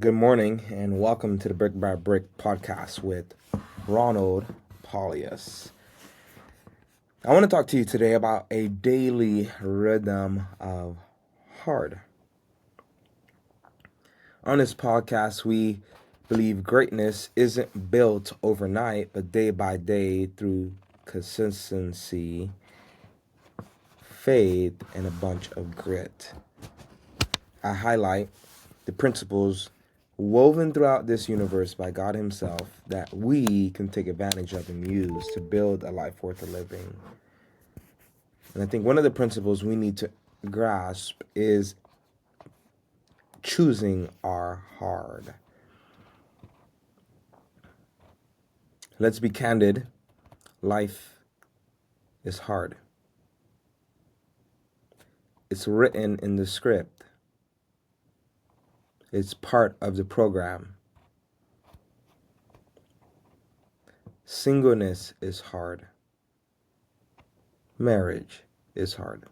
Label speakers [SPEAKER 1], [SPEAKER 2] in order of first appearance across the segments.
[SPEAKER 1] Good morning and welcome to the Brick by Brick podcast with Ronald Pauleus. I want to talk to you today about a daily rhythm of hard. On this podcast, we believe greatness isn't built overnight, but day by day through consistency, faith, and a bunch of grit. I highlight the principles woven throughout this universe by God Himself that we can take advantage of and use to build a life worth living. And I think one of the principles we need to grasp is choosing our hard. Let's be candid. Life is hard. It's written in the script. It's part of the program. Singleness is hard. Marriage is hard.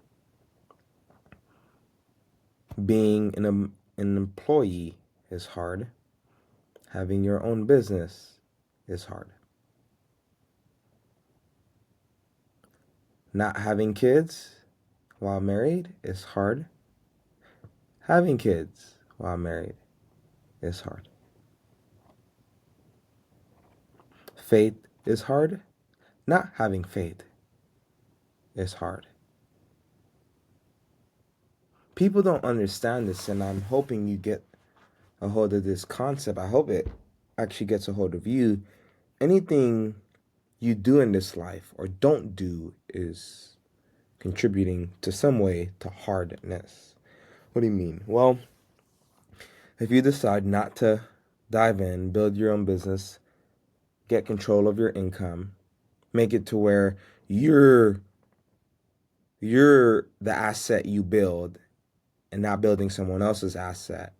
[SPEAKER 1] Being an employee is hard. Having your own business is hard. Not having kids while married is hard. Having kids while married is hard. Faith is hard. Not having faith is hard. People don't understand this, and I'm hoping you get a hold of this concept. I hope it actually gets a hold of you. Anything you do in this life or don't do is contributing to some way to hardness. What do you mean? Well, if you decide not to dive in, build your own business, get control of your income, make it to where you're the asset you build and not building someone else's asset.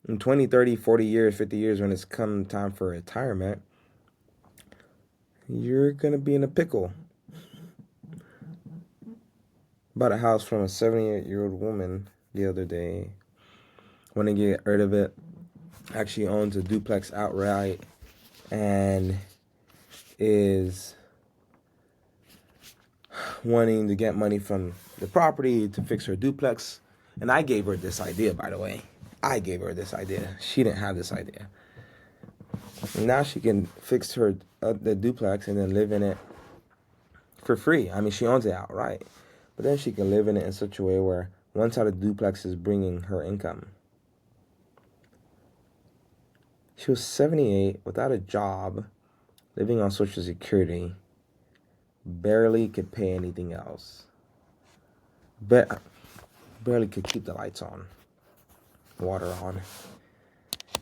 [SPEAKER 1] In 20, 30, 40 years, 50 years, when it's come time for retirement, you're going to be in a pickle. Bought a house from a 78-year-old woman the other day. Want to get rid of it. Actually owns a duplex outright and is wanting to get money from the property to fix her duplex. And I gave her this idea, by the way. I gave her this idea. She didn't have this idea. And now she can fix her the duplex and then live in it for free. I mean, she owns it outright. But then she can live in it in such a way where one side of the duplex is bringing her income. She was 78, without a job, living on Social Security, barely could pay anything else. Barely could keep the lights on, water on.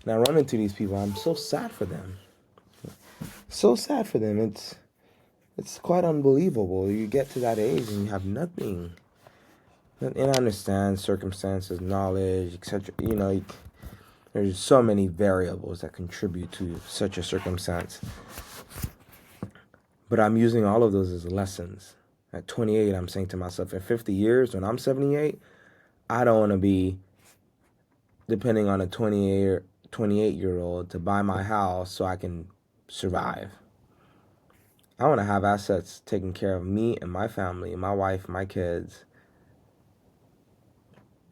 [SPEAKER 1] And I run into these people. I'm so sad for them. So sad for them. It's quite unbelievable. You get to that age and you have nothing. And I understand circumstances, knowledge, etc. There's so many variables that contribute to such a circumstance. But I'm using all of those as lessons. At 28, I'm saying to myself, in 50 years, when I'm 78, I don't want to be depending on a 28-year-old to buy my house so I can survive. I want to have assets taking care of me and my family, my wife, my kids.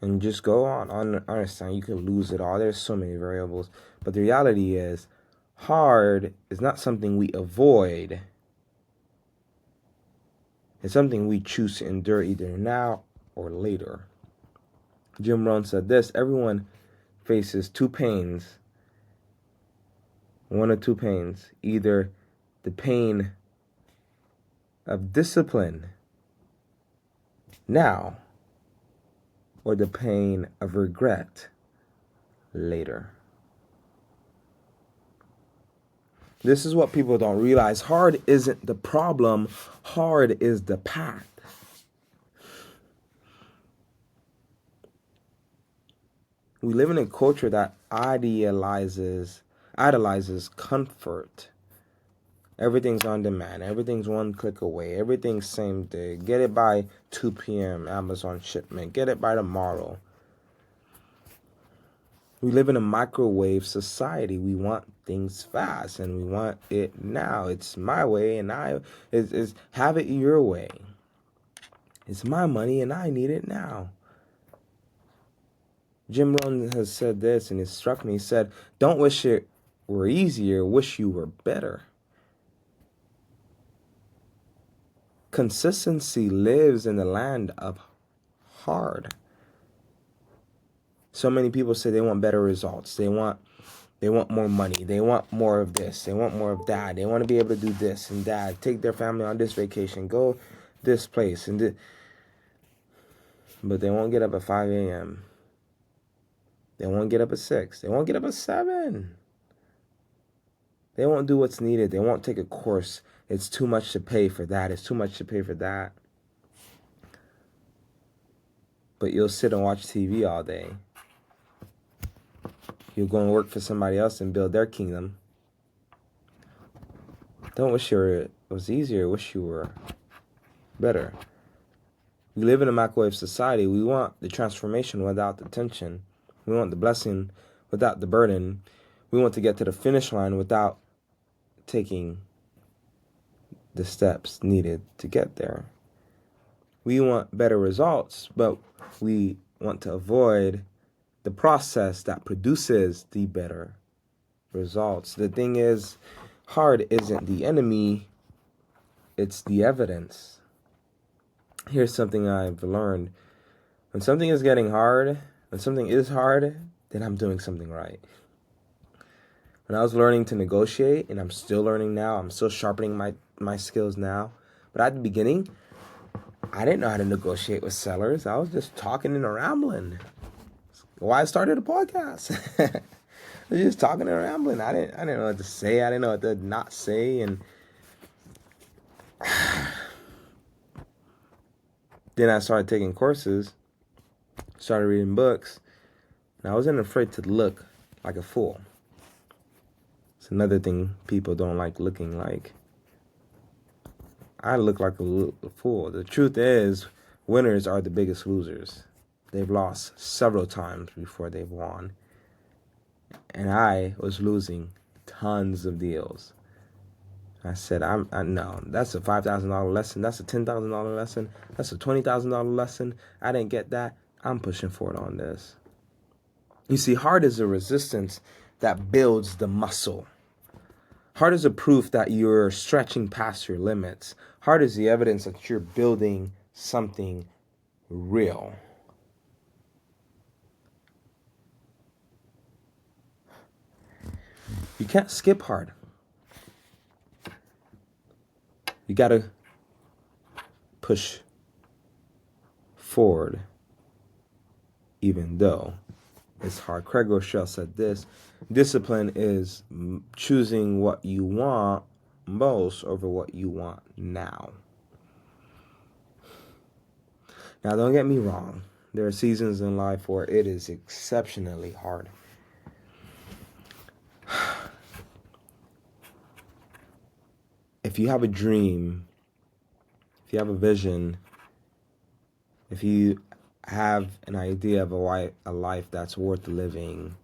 [SPEAKER 1] And just go on. I understand you could lose it all. There's so many variables. But the reality is, hard is not something we avoid. It's something we choose to endure either now or later. Jim Rohn said this: everyone faces one of two pains, either the pain of discipline now or the pain of regret later. This is what people don't realize. Hard isn't the problem. Hard is the path. We live in a culture that idolizes comfort. Everything's on demand. Everything's one click away. Everything's same day. Get it by 2 p.m. Amazon shipment. Get it by tomorrow. We live in a microwave society. We want things fast and we want it now. It's my way and is have it your way. It's my money and I need it now. Jim Rohn has said this and it struck me. He said, don't wish it were easier, wish you were better. Consistency lives in the land of hard. So many people say they want better results. They want more money. They want more of this. They want more of that. They want to be able to do this and that. Take their family on this vacation. Go this place and this. But they won't get up at 5 a.m. They won't get up at 6. They won't get up at 7. They won't do what's needed. They won't take a course. It's too much to pay for that. It's too much to pay for that. But you'll sit and watch TV all day. You'll go and work for somebody else and build their kingdom. Don't wish it was easier. Wish you were better. We live in a microwave society. We want the transformation without the tension. We want the blessing without the burden. We want to get to the finish line without taking the steps needed to get there. We want better results, but we want to avoid the process that produces the better results. The thing is, hard isn't the enemy, it's the evidence. Here's something I've learned. When something is getting hard, when something is hard, then I'm doing something right. When I was learning to negotiate, and I'm still learning now, I'm still sharpening my skills now. But at the beginning, I didn't know how to negotiate with sellers. I was just talking and rambling. Why I started a podcast. I was just talking and rambling. I didn't know what to say. I didn't know what to not say. And then I started taking courses, started reading books, and I wasn't afraid to look like a fool. It's another thing people don't like looking like. I look like a fool. The truth is, winners are the biggest losers. They've lost several times before they've won. And I was losing tons of deals. I said, no, that's a $5,000 lesson. That's a $10,000 lesson. That's a $20,000 lesson. I didn't get that. I'm pushing forward on this. You see, hard is a resistance that builds the muscle. Hard is a proof that you're stretching past your limits. Hard is the evidence that you're building something real. You can't skip hard. You got to push forward even though it's hard. Craig Rochelle said this: discipline is choosing what you want most over what you want now. Now, don't get me wrong. There are seasons in life where it is exceptionally hard. If you have a dream, if you have a vision, if you have an idea of a life that's worth living,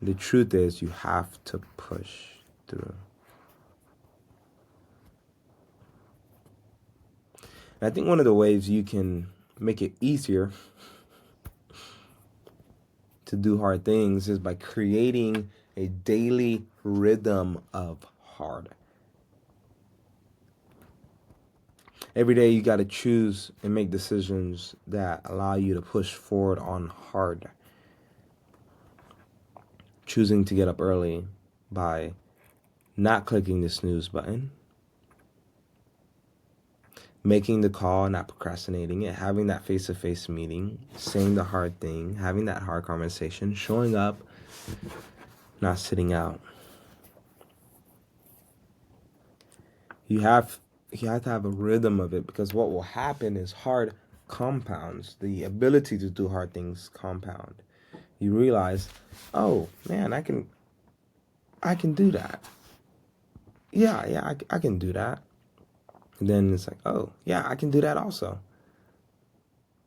[SPEAKER 1] the truth is you have to push through. And I think one of the ways you can make it easier to do hard things is by creating a daily rhythm of hard. Every day you got to choose and make decisions that allow you to push forward on hard. Choosing to get up early by not clicking the snooze button. Making the call, not procrastinating it. Having that face-to-face meeting. Saying the hard thing. Having that hard conversation. Showing up. Not sitting out. You have to have a rhythm of it, because what will happen is hard compounds. The ability to do hard things compound. You realize, oh man, I can do that. Yeah, I can do that. And then it's like, oh yeah, I can do that also.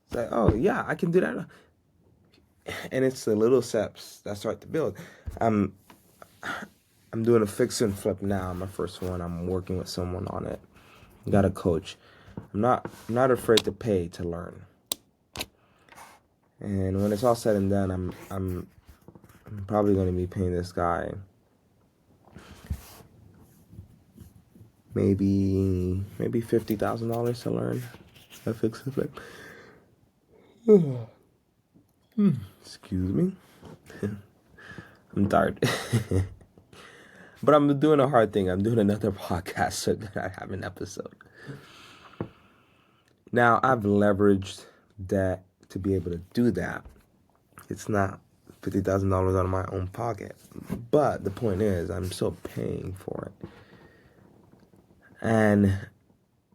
[SPEAKER 1] It's like, oh yeah, I can do that. And it's the little steps that start to build. I'm I'm doing a fix and flip now. My first one. I'm working with someone on it. Got a coach. I'm not afraid to pay to learn. And when it's all said and done, I'm probably going to be paying this guy maybe $50,000 to learn a fix and flip. Excuse me. I'm tired. But I'm doing a hard thing. I'm doing another podcast so that I have an episode. Now, I've leveraged that to be able to do that. It's not $50,000 out of my own pocket. But the point is, I'm still paying for it. And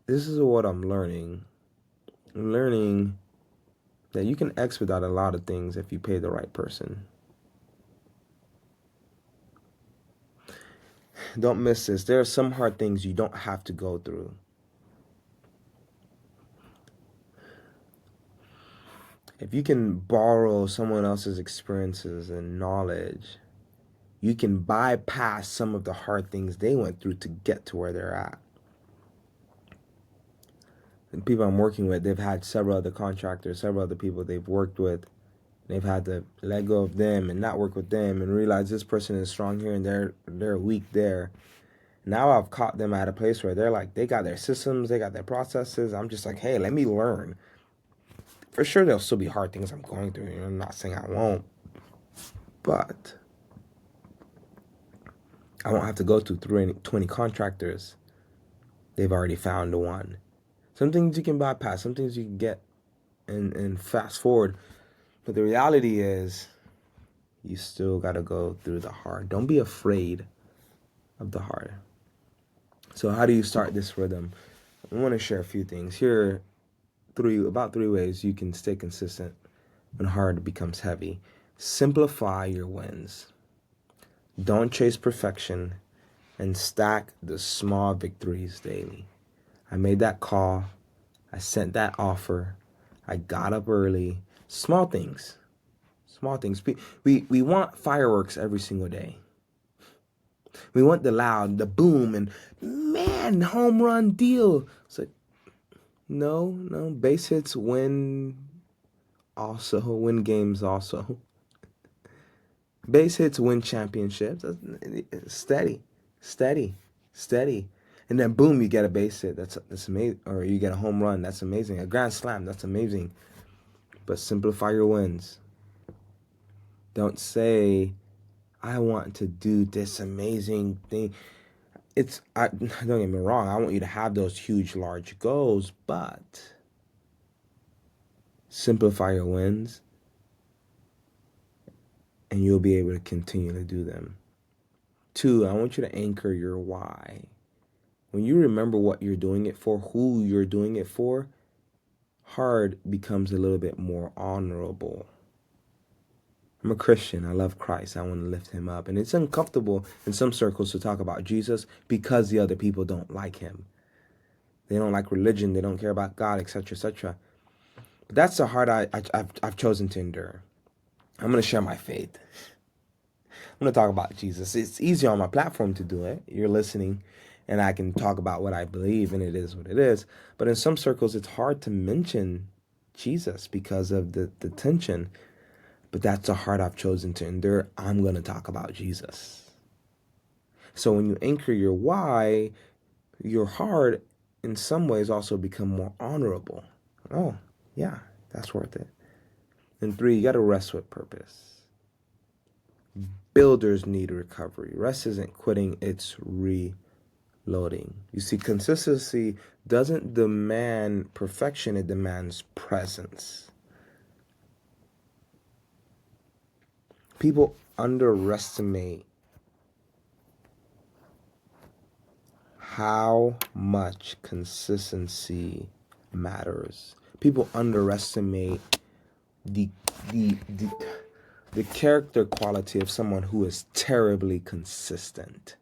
[SPEAKER 1] this is what I'm learning. I'm learning that you can expedite a lot of things if you pay the right person. Don't miss this. There are some hard things you don't have to go through. If you can borrow someone else's experiences and knowledge, you can bypass some of the hard things they went through to get to where they're at. And people I'm working with, they've had several other contractors, several other people they've worked with. They've had to let go of them and not work with them and realize this person is strong here and they're weak there. Now I've caught them at a place where they're like, they got their systems, they got their processes. I'm just like, hey, let me learn. For sure, there'll still be hard things I'm going through. I'm not saying I won't. But I won't have to go through 20 contractors. They've already found the one. Some things you can bypass, some things you can get and fast forward. But the reality is, you still got to go through the hard. Don't be afraid of the hard. So how do you start this rhythm? I want to share a few things. Here are about three ways you can stay consistent when hard becomes heavy. Simplify your wins. Don't chase perfection, and stack the small victories daily. I made that call. I sent that offer. I got up early. Small things. Small things. We want fireworks every single day. We want the loud, the boom, and man, home run deal. It's like, no, base hits win games also. Base hits win championships. Steady. And then boom, you get a base hit. That's amazing. Or you get a home run. That's amazing. A grand slam. That's amazing. But simplify your wins. Don't say, I want to do this amazing thing. Don't get me wrong. I want you to have those huge, large goals, but simplify your wins and you'll be able to continue to do them. 2, I want you to anchor your why. When you remember what you're doing it for, who you're doing it for, hard becomes a little bit more honorable. I'm a Christian. I love Christ. I want to lift him up. And it's uncomfortable in some circles to talk about Jesus because the other people don't like him. They don't like religion. They don't care about God, etc., etc. But that's the heart I've chosen to endure. I'm going to share my faith. I'm going to talk about Jesus. It's easy on my platform to do it. You're listening, and I can talk about what I believe, and it is what it is. But in some circles, it's hard to mention Jesus because of the tension. But that's the heart I've chosen to endure. I'm going to talk about Jesus. So when you anchor your why, your heart in some ways also become more honorable. Oh, yeah, that's worth it. And 3, you got to rest with purpose. Builders need recovery. Rest isn't quitting, it's reloading. You see, consistency doesn't demand perfection, it demands presence. People underestimate how much consistency matters. People underestimate the character quality of someone who is terribly consistent.